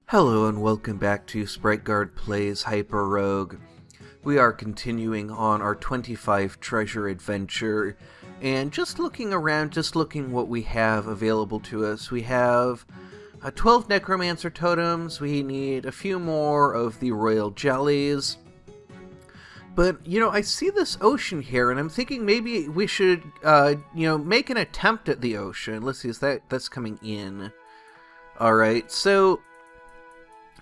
Hello and welcome back to SpriteGuard Plays HyperRogue. We are continuing on our 25 treasure adventure, and just looking around, just looking what we have available to us. We have 12 Necromancer Totems, we need a few more of the Royal Jellies. But, I see this ocean here, and I'm thinking maybe we should, make an attempt at the ocean. Let's see, that's coming in. Alright, so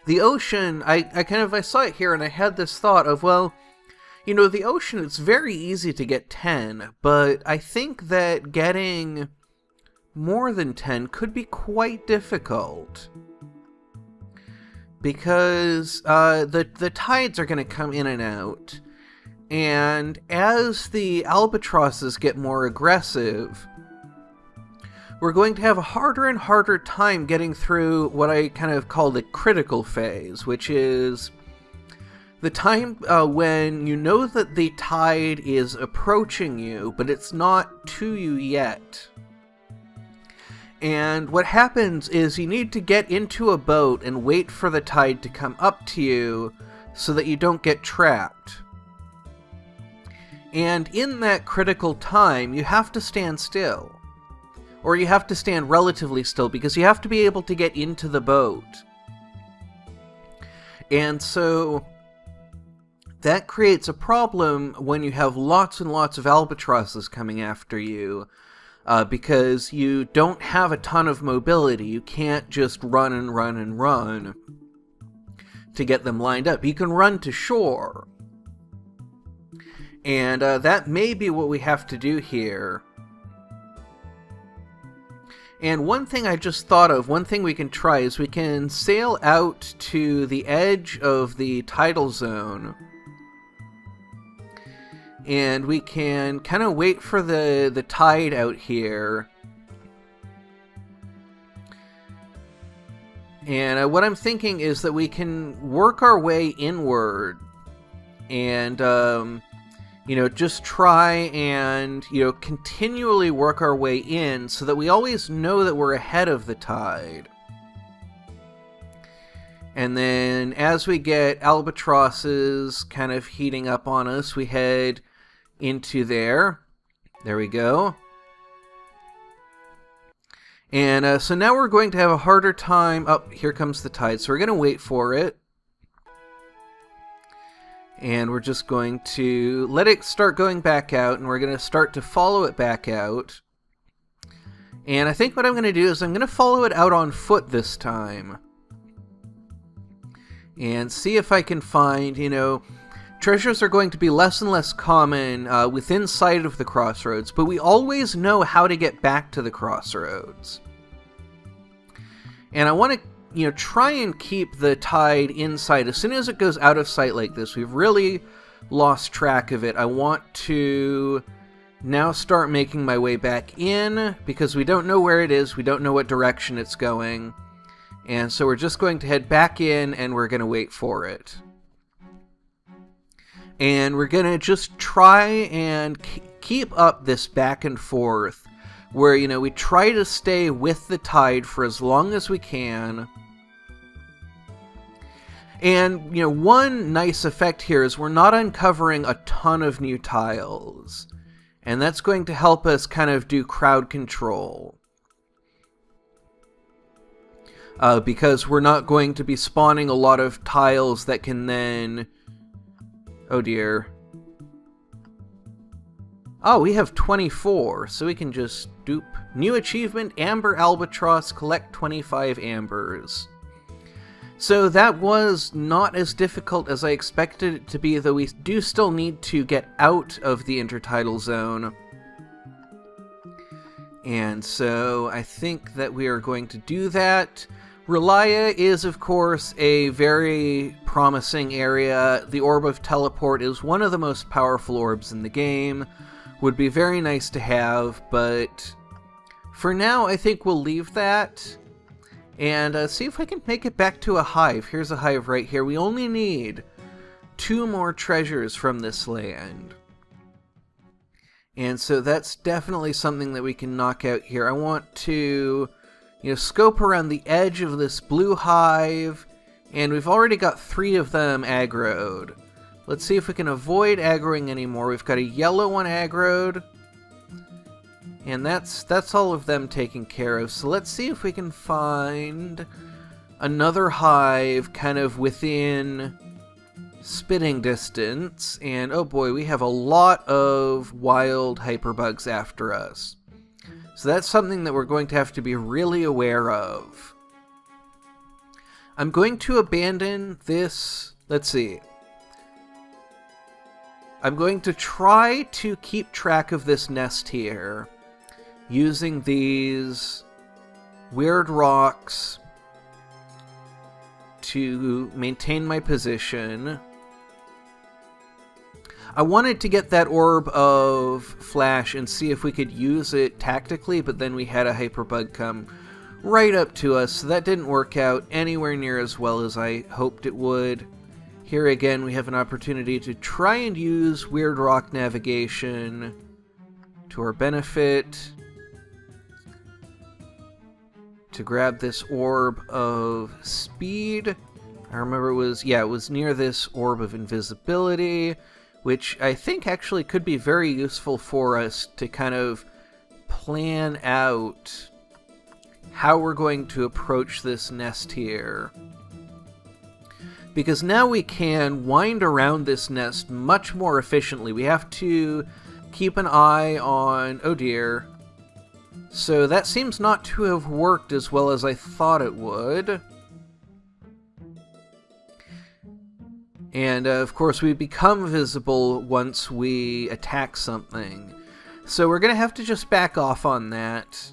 the ocean, I saw it here and I had this thought of, well, the ocean, it's very easy to get 10, but I think that getting more than 10 could be quite difficult. Because the tides are going to come in and out, and as the albatrosses get more aggressive, we're going to have a harder and harder time getting through what I kind of call the critical phase, which is the time when you know that the tide is approaching you, but it's not to you yet. And what happens is you need to get into a boat and wait for the tide to come up to you so that you don't get trapped. And in that critical time, you have to stand still. Or you have to stand relatively still, because you have to be able to get into the boat. And so that creates a problem when you have lots and lots of albatrosses coming after you, because you don't have a ton of mobility. You can't just run and run and run to get them lined up. You can run to shore. And that may be what we have to do here. And one thing I just thought of, one thing we can try is we can sail out to the edge of the tidal zone. And we can kind of wait for the tide out here. And what I'm thinking is that we can work our way inward and just try and, continually work our way in so that we always know that we're ahead of the tide. And then as we get albatrosses kind of heating up on us, we head into there. There we go. And so now we're going to have a harder time. Oh, here comes the tide. So we're going to wait for it. And we're just going to let it start going back out, and we're going to start to follow it back out. And I think what I'm going to do is I'm going to follow it out on foot this time. And see if I can find, treasures are going to be less and less common within sight of the crossroads, but we always know how to get back to the crossroads. And I want to try and keep the tide in sight. As soon as it goes out of sight like this, we've really lost track of it. I want to now start making my way back in, because we don't know where it is, we don't know what direction it's going. And so we're just going to head back in, and we're going to wait for it. And we're going to just try and keep up this back and forth, where, we try to stay with the tide for as long as we can. And, one nice effect here is we're not uncovering a ton of new tiles. And that's going to help us kind of do crowd control. Because we're not going to be spawning a lot of tiles that can then... Oh dear. Oh, we have 24, so we can just dupe. New achievement, Amber Albatross, collect 25 ambers. So that was not as difficult as I expected it to be, though we do still need to get out of the intertidal zone. And so I think that we are going to do that. Relaya is, of course, a very promising area. The Orb of Teleport is one of the most powerful orbs in the game. Would be very nice to have, but for now I think we'll leave that. And see if I can make it back to a hive. Here's a hive right here. We only need 2 more treasures from this land. And so that's definitely something that we can knock out here. I want to, scope around the edge of this blue hive And we've already got 3 of them aggroed. Let's see if we can avoid aggroing anymore. We've got a yellow one aggroed. And that's all of them taken care of. So let's see if we can find another hive kind of within spitting distance. And oh boy, we have a lot of wild hyperbugs after us. So that's something that we're going to have to be really aware of. I'm going to abandon this. Let's see. I'm going to try to keep track of this nest here using these weird rocks to maintain my position. I wanted to get that orb of flash and see if we could use it tactically, but then we had a hyperbug come right up to us, so that didn't work out anywhere near as well as I hoped it would. Here again, we have an opportunity to try and use weird rock navigation to our benefit to grab this orb of speed. I remember it was near this orb of invisibility, which I think actually could be very useful for us to kind of plan out how we're going to approach this nest here. Because now we can wind around this nest much more efficiently. We have to keep an eye on... oh dear. So that seems not to have worked as well as I thought it would. And of course we become visible once we attack something. So we're going to have to just back off on that.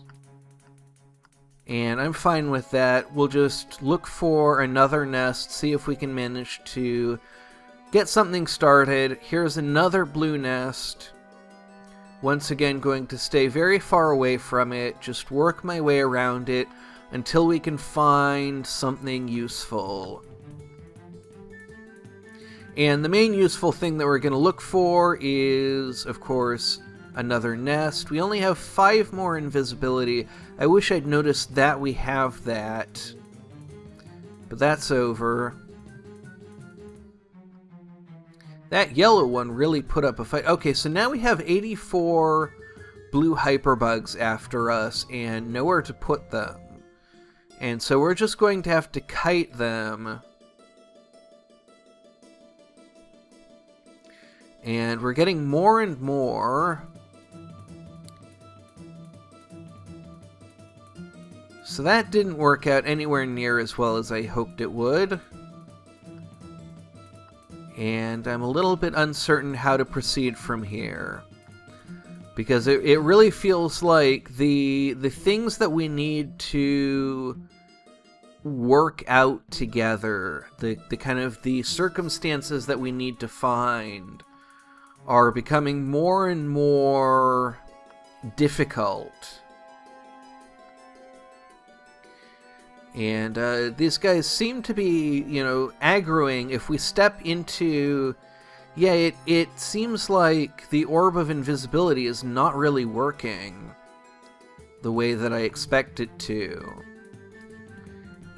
And I'm fine with that. We'll just look for another nest, see if we can manage to get something started. Here's another blue nest. Once again, going to stay very far away from it, just work my way around it until we can find something useful. And the main useful thing that we're going to look for is, of course, another nest. We only have 5 more invisibility. I wish I'd noticed that we have that. But that's over. That yellow one really put up a fight. Okay, so now we have 84 blue hyperbugs after us and nowhere to put them. And so we're just going to have to kite them. And we're getting more and more. So that didn't work out anywhere near as well as I hoped it would. And I'm a little bit uncertain how to proceed from here. Because it really feels like the things that we need to work out together, the kind of the circumstances that we need to find, are becoming more and more difficult. And these guys seem to be, aggroing. If we step into... yeah, it seems like the orb of invisibility is not really working the way that I expect it to.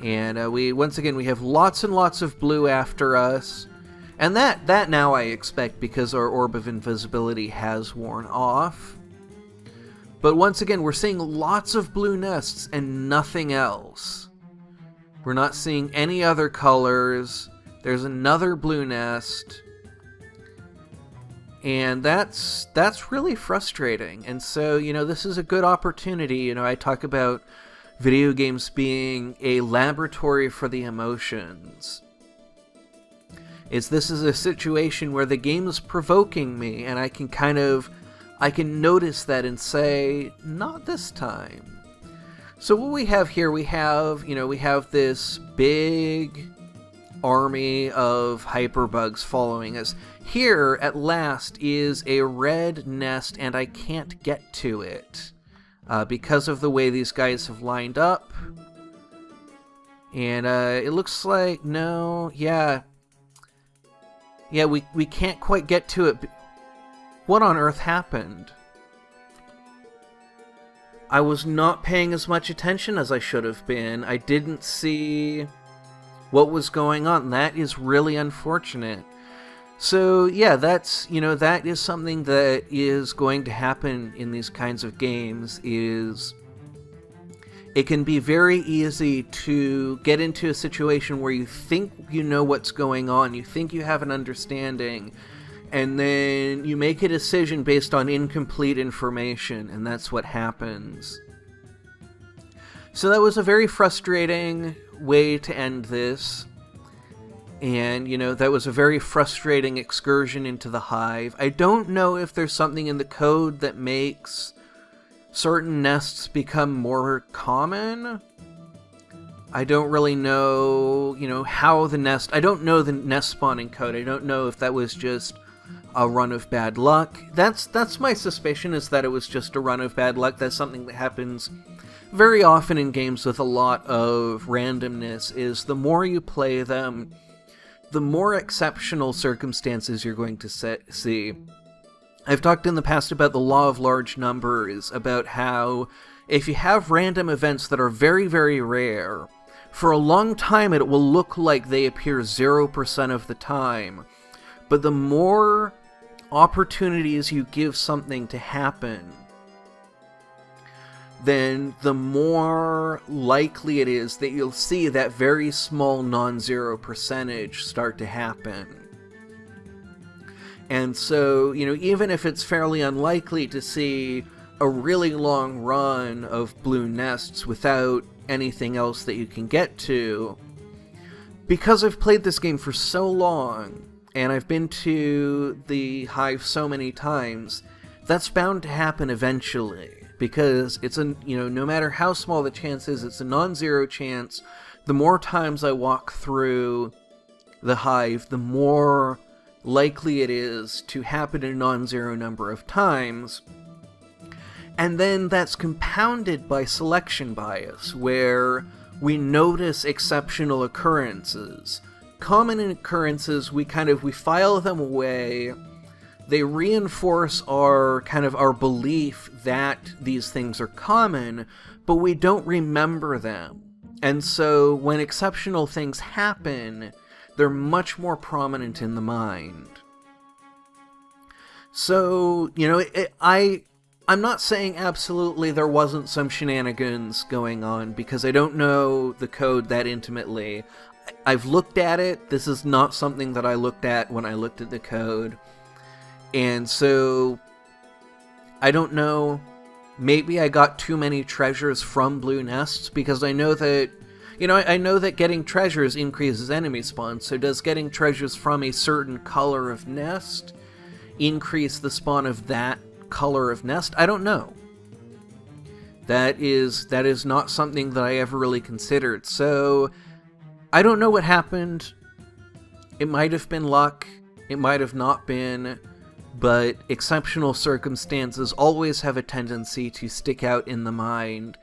And once again, we have lots and lots of blue after us. And that now I expect because our orb of invisibility has worn off. But once again, we're seeing lots of blue nests and nothing else. We're not seeing any other colors. There's another blue nest. And that's really frustrating. And so, this is a good opportunity. I talk about video games being a laboratory for the emotions. This is a situation where the game is provoking me, and I can notice that and say, not this time. So what we have here, we have this big army of hyperbugs following us. Here, at last, is a red nest, and I can't get to it because of the way these guys have lined up. And it looks like, we can't quite get to it. What on earth happened? I was not paying as much attention as I should have been. I didn't see what was going on. That is really unfortunate. So yeah, that's, that is something that is going to happen in these kinds of games, is it can be very easy to get into a situation where you think you know what's going on, you think you have an understanding, and then you make a decision based on incomplete information, and that's what happens. So that was a very frustrating way to end this. And, that was a very frustrating excursion into the hive. I don't know if there's something in the code that makes certain nests become more common. I don't really know, how the nest... I don't know the nest spawning code. I don't know if that was just a run of bad luck. That's my suspicion, is that it was just a run of bad luck. That's something that happens very often in games with a lot of randomness, is the more you play them, the more exceptional circumstances you're going to see. I've talked in the past about the law of large numbers, about how if you have random events that are very, very rare, for a long time it will look like they appear 0% of the time. But the more opportunities you give something to happen, then the more likely it is that you'll see that very small non-zero percentage start to happen. And so, even if it's fairly unlikely to see a really long run of blue nests without anything else that you can get to, because I've played this game for so long, and I've been to the hive so many times, that's bound to happen eventually. Because it's no matter how small the chance is, it's a non-zero chance. The more times I walk through the hive, the more likely it is to happen a non-zero number of times. And then that's compounded by selection bias, where we notice exceptional occurrences. Common occurrences, we file them away. They reinforce our belief that these things are common, but we don't remember them. And so when exceptional things happen, they're much more prominent in the mind. So, I'm not saying absolutely there wasn't some shenanigans going on, because I don't know the code that intimately. I've looked at it. This is not something that I looked at when I looked at the code. And so, I don't know, maybe I got too many treasures from blue nests, because I know that, I know that getting treasures increases enemy spawn, so does getting treasures from a certain color of nest increase the spawn of that color of nest? I don't know. That is not something that I ever really considered, so I don't know what happened. It might have been luck, it might have not been. But exceptional circumstances always have a tendency to stick out in the mind,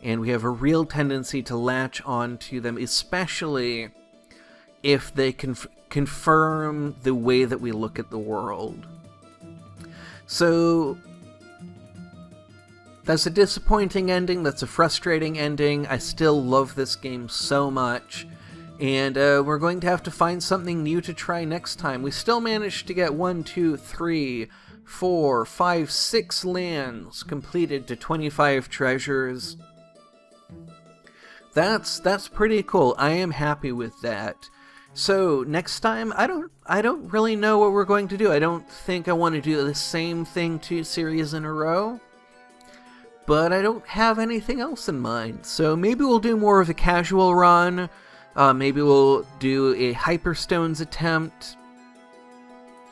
and we have a real tendency to latch on to them, especially if they confirm the way that we look at the world. So, that's a disappointing ending, that's a frustrating ending. I still love this game so much. And we're going to have to find something new to try next time. We still managed to get 1, 2, 3, 4, 5, 6 lands completed to 25 treasures. That's pretty cool. I am happy with that. So next time, I don't really know what we're going to do. I don't think I want to do the same thing 2 series in a row. But I don't have anything else in mind. So maybe we'll do more of a casual run. Maybe we'll do a Hyperstones attempt.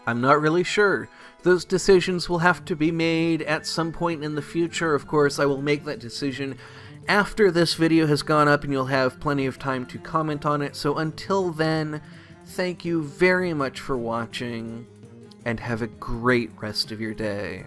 I'm not really sure. Those decisions will have to be made at some point in the future. Of course, I will make that decision after this video has gone up, and you'll have plenty of time to comment on it. So until then, thank you very much for watching, and have a great rest of your day.